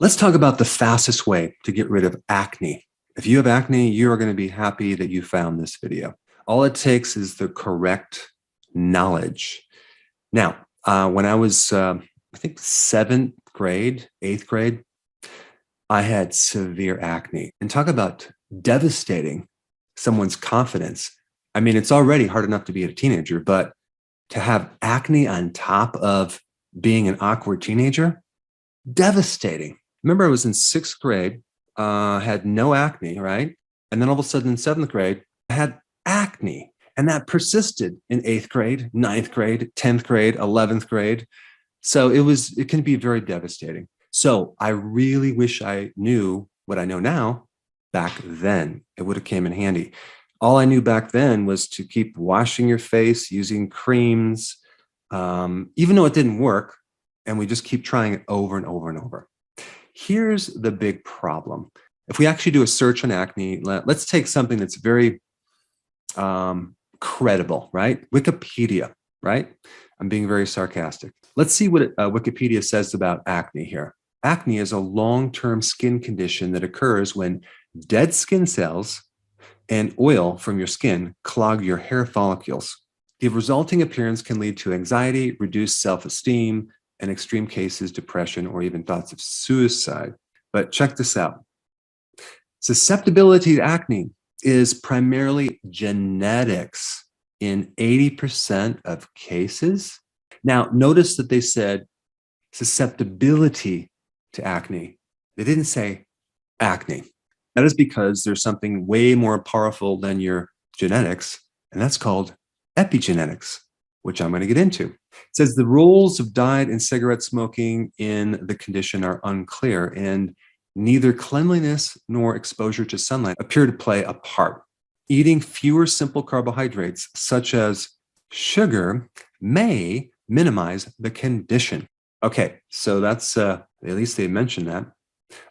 Let's talk about the fastest way to get rid of acne. If you have acne, you are going to be happy that you found this video. All it takes is the correct knowledge. Now, when I was, I think, seventh grade, eighth grade, I had severe acne. And talk about devastating someone's confidence. I mean, it's already hard enough to be a teenager, but to have acne on top of being an awkward teenager, devastating. Remember, I was in sixth grade, had no acne, right? And then all of a sudden in seventh grade, I had acne. And that persisted in eighth grade, ninth grade, 10th grade, 11th grade. So it can be very devastating. So I really wish I knew what I know now back then. It would have came in handy. All I knew back then was to keep washing your face, using creams, even though it didn't work, and we just keep trying it over and over and over. Here's the big problem. If we actually do a search on acne, let's take something that's very credible, right? Wikipedia, right? I'm being very sarcastic. Let's see what Wikipedia says about acne here. Acne is a long-term skin condition that occurs when dead skin cells and oil from your skin clog your hair follicles. The resulting appearance can lead to anxiety, reduced self-esteem, and extreme cases, depression, or even thoughts of suicide. But check this out. Susceptibility to acne is primarily genetics in 80% of cases. Now, notice that they said susceptibility to acne. They didn't say acne. That is because there's something way more powerful than your genetics, and that's called epigenetics, which I'm going to get into. It says the roles of diet and cigarette smoking in the condition are unclear, and neither cleanliness nor exposure to sunlight appear to play a part. Eating fewer simple carbohydrates, such as sugar, may minimize the condition. Okay, so that's, at least they mentioned that.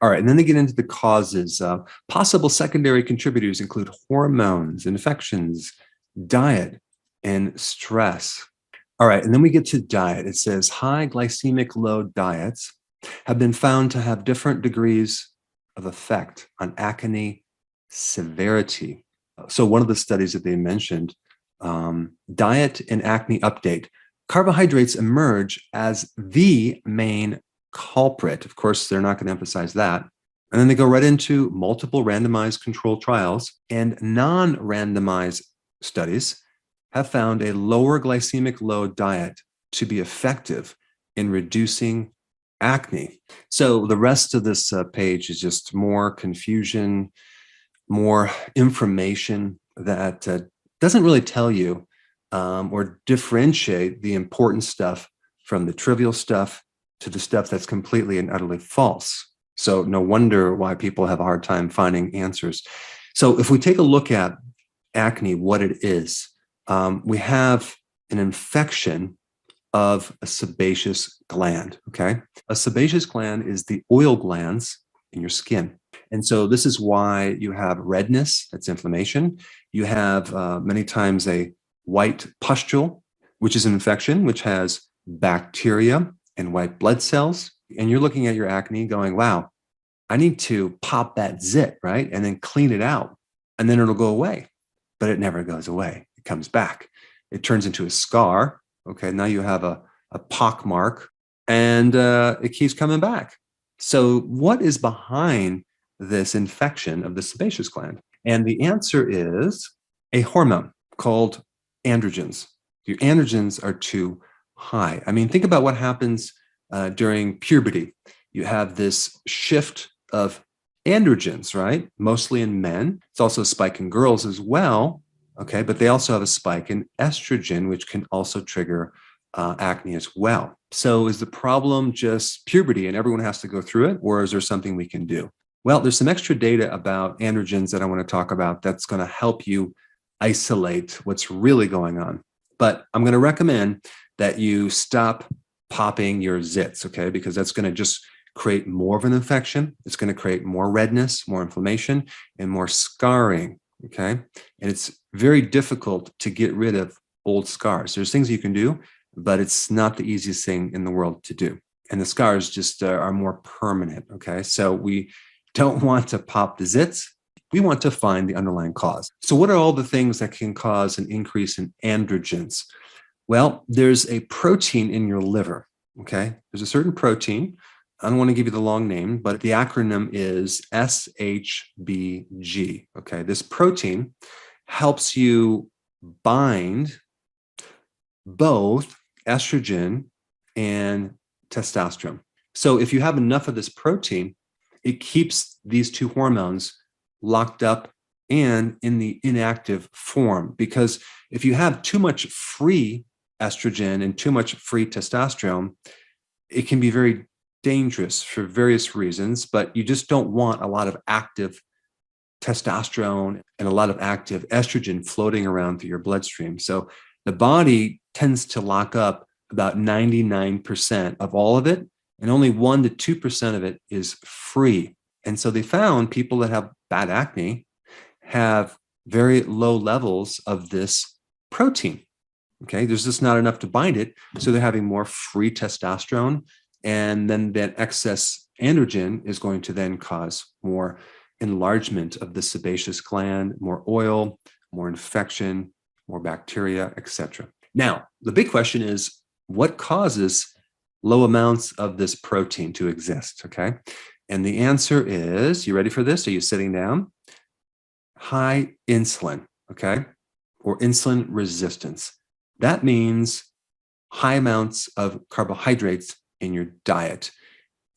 All right, and then they get into the causes. Possible secondary contributors include hormones, infections, diet, and stress. All right, and then we get to diet. It says high glycemic load diets have been found to have different degrees of effect on acne severity. So one of the studies that they mentioned, diet and acne update, carbohydrates emerge as the main culprit. Of course, they're not going to emphasize that. And then they go right into multiple randomized controlled trials, and non-randomized studies have found a lower glycemic load diet to be effective in reducing acne. So the rest of this page is just more confusion, more information that doesn't really tell you or differentiate the important stuff from the trivial stuff to the stuff that's completely and utterly false. So no wonder why people have a hard time finding answers. So if we take a look at acne, what it is, we have an infection of a sebaceous gland, okay? A sebaceous gland is the oil glands in your skin. And so this is why you have redness, that's inflammation. You have many times a white pustule, which is an infection, which has bacteria and white blood cells. And you're looking at your acne going, wow, I need to pop that zit, right? And then clean it out, and then it'll go away. But it never goes away. It comes back. It turns into a scar. Okay, now you have a pock mark, and it keeps coming back. So what is behind this infection of the sebaceous gland? And the answer is a hormone called androgens. Your androgens are too high. I mean, think about what happens during puberty. You have this shift of androgens, right? Mostly in men. It's also a spike in girls as well. Okay, but they also have a spike in estrogen, which can also trigger acne as well. So is the problem just puberty and everyone has to go through it, or is there something we can do? Well, there's some extra data about androgens that I want to talk about that's going to help you isolate what's really going on. But I'm going to recommend that you stop popping your zits, okay? Because that's going to just create more of an infection. It's going to create more redness, more inflammation, and more scarring, okay? And it's very difficult to get rid of old scars. There's things you can do, but it's not the easiest thing in the world to do. and the scars just are more permanent. Okay, so we don't want to pop the zits. We want to find the underlying cause. So what are all the things that can cause an increase in androgens? Well, there's a protein in your liver. Okay, there's a certain protein. I don't want to give you the long name, but the acronym is SHBG. Okay, this protein helps you bind both estrogen and testosterone. So if you have enough of this protein, it keeps these two hormones locked up and in the inactive form. Because if you have too much free estrogen and too much free testosterone, it can be very dangerous for various reasons, but you just don't want a lot of active testosterone and a lot of active estrogen floating around through your bloodstream. So the body tends to lock up about 99% of all of it, and only 1 to 2% of it is free. And so they found people that have bad acne have very low levels of this protein. Okay, there's just not enough to bind it. So they're having more free testosterone. And then that excess androgen is going to then cause more enlargement of the sebaceous gland, more oil, more infection, more bacteria, etc. Now, the big question is, what causes low amounts of this protein to exist? Okay, and the answer is, you ready for this? Are you sitting down? High insulin, okay, or insulin resistance. That means high amounts of carbohydrates in your diet,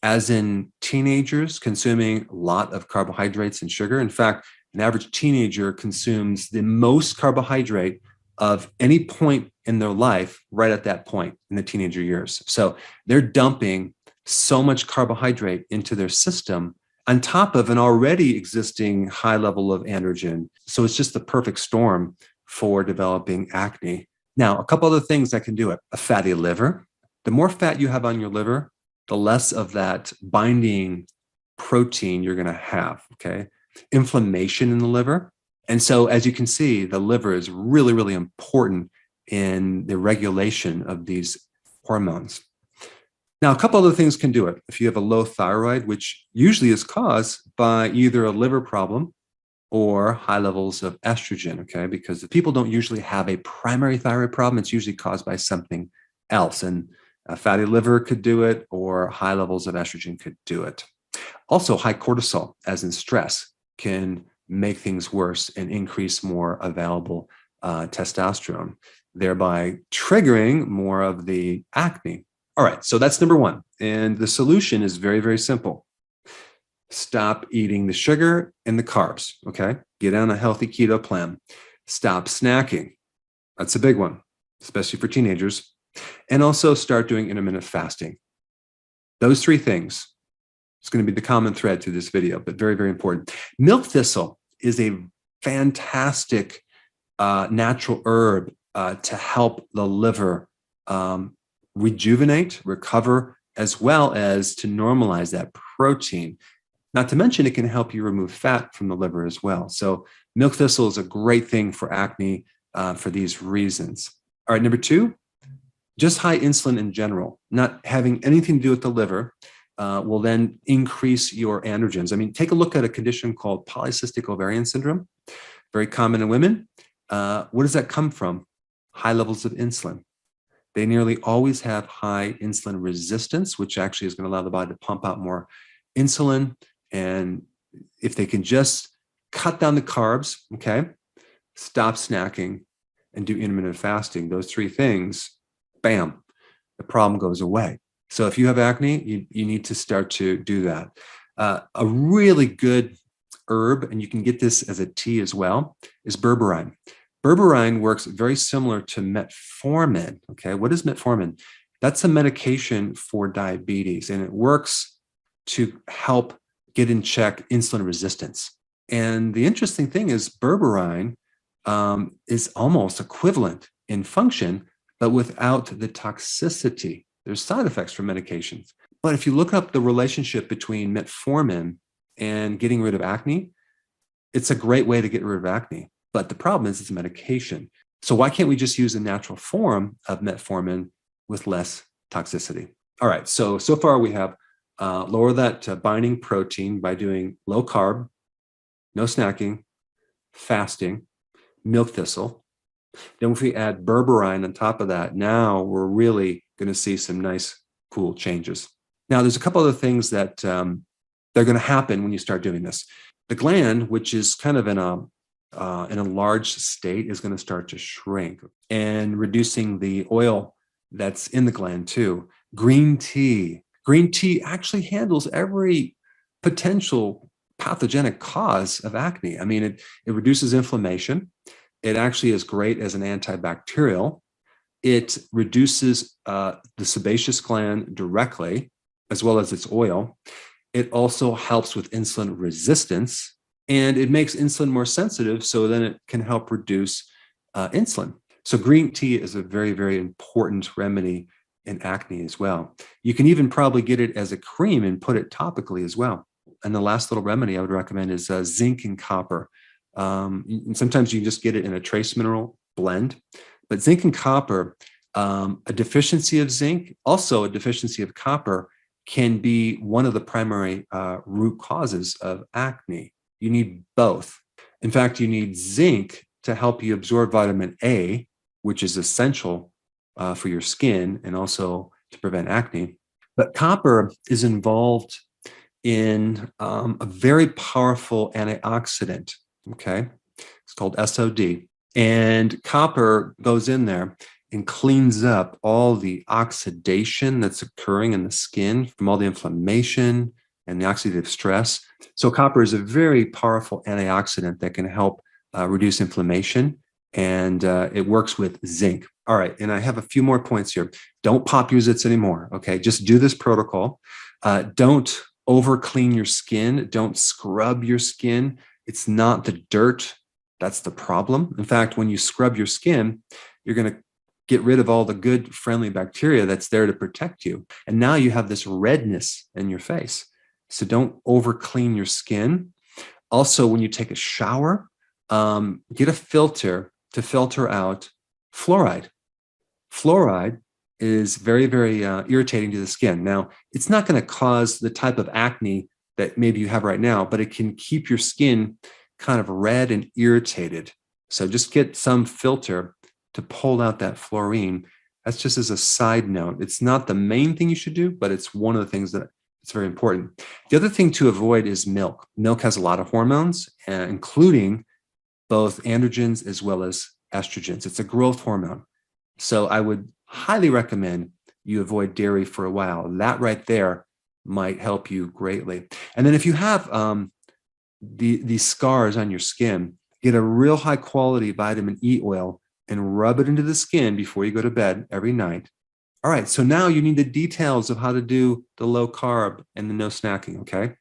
as in teenagers consuming a lot of carbohydrates and sugar. In fact, an average teenager consumes the most carbohydrate of any point in their life right at that point in the teenager years. So they're dumping so much carbohydrate into their system on top of an already existing high level of androgen. So it's just the perfect storm for developing acne. Now, a couple other things that can do it. A fatty liver. The more fat you have on your liver, the less of that binding protein you're going to have, okay? Inflammation in the liver. And so, as you can see, the liver is really, really important in the regulation of these hormones. Now, a couple other things can do it. If you have a low thyroid, which usually is caused by either a liver problem or high levels of estrogen, okay? Because if people don't usually have a primary thyroid problem, it's usually caused by something else. And a fatty liver could do it, or high levels of estrogen could do it. Also, high cortisol, as in stress, can make things worse and increase more available testosterone, thereby triggering more of the acne. All right, so that's number one. And the solution is very, very simple. Stop eating the sugar and the carbs, okay? Get on a healthy keto plan. Stop snacking. That's a big one, especially for teenagers. And also start doing intermittent fasting. Those three things, it's going to be the common thread through this video, but very, very important. Milk thistle is a fantastic natural herb to help the liver rejuvenate, recover, as well as to normalize that protein. Not to mention, it can help you remove fat from the liver as well. So milk thistle is a great thing for acne for these reasons. All right, number two, just high insulin in general, not having anything to do with the liver, will then increase your androgens. I mean, take a look at a condition called polycystic ovarian syndrome, very common in women. What does that come from? High levels of insulin. They nearly always have high insulin resistance, which actually is going to allow the body to pump out more insulin. And if they can just cut down the carbs, okay, stop snacking, and do intermittent fasting, those three things, bam, the problem goes away. So if you have acne, you need to start to do that. A really good herb, and you can get this as a tea as well, is berberine. Berberine works very similar to metformin. Okay, what is metformin? That's a medication for diabetes, and it works to help get in check insulin resistance. And the interesting thing is berberine is almost equivalent in function, but without the toxicity. There's side effects from medications. But if you look up the relationship between metformin and getting rid of acne, it's a great way to get rid of acne. But the problem is it's a medication. So why can't we just use a natural form of metformin with less toxicity? All right, so far we have lower that binding protein by doing low carb, no snacking, fasting, milk thistle. Then if we add berberine on top of that, now we're really going to see some nice, cool changes. Now, there's a couple other things that they're going to happen when you start doing this. The gland, which is kind of in a large state, is going to start to shrink and reducing the oil that's in the gland too. Green tea actually handles every potential pathogenic cause of acne. I mean, it reduces inflammation. It actually is great as an antibacterial. It reduces the sebaceous gland directly, as well as its oil. It also helps with insulin resistance, and it makes insulin more sensitive, so then it can help reduce insulin. So green tea is a very, very important remedy in acne as well. You can even probably get it as a cream and put it topically as well. And the last little remedy I would recommend is zinc and copper. And sometimes you just get it in a trace mineral blend, but zinc and copper, a deficiency of zinc, also a deficiency of copper, can be one of the primary root causes of acne. You need both. In fact, you need zinc to help you absorb vitamin A, which is essential for your skin and also to prevent acne. But copper is involved in a very powerful antioxidant. Okay, it's called SOD. And copper goes in there and cleans up all the oxidation that's occurring in the skin from all the inflammation and the oxidative stress. So copper is a very powerful antioxidant that can help reduce inflammation, and it works with zinc. All right, and I have a few more points here. Don't pop your zits anymore, okay? Just do this protocol. Don't over clean your skin. Don't scrub your skin. It's not the dirt that's the problem. In fact, when you scrub your skin, you're going to get rid of all the good, friendly bacteria that's there to protect you. And now you have this redness in your face. So don't over clean your skin. Also, when you take a shower, get a filter to filter out fluoride. Fluoride is very, very irritating to the skin. Now, it's not going to cause the type of acne that maybe you have right now, but it can keep your skin kind of red and irritated. So just get some filter to pull out that fluorine. That's just as a side note. It's not the main thing you should do, but it's one of the things that it's very important. The other thing to avoid is milk. Milk has a lot of hormones, including both androgens as well as estrogens. It's a growth hormone. So I would highly recommend you avoid dairy for a while. That right there might help you greatly. And then if you have these scars on your skin, get a real high quality vitamin E oil and rub it into the skin before you go to bed every night. All right, so now you need the details of how to do the low carb and the no snacking, okay?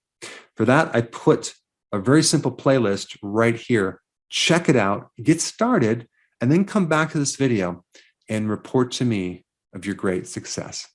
For that, I put a very simple playlist right here. Check it out, get started, and then come back to this video and report to me of your great success.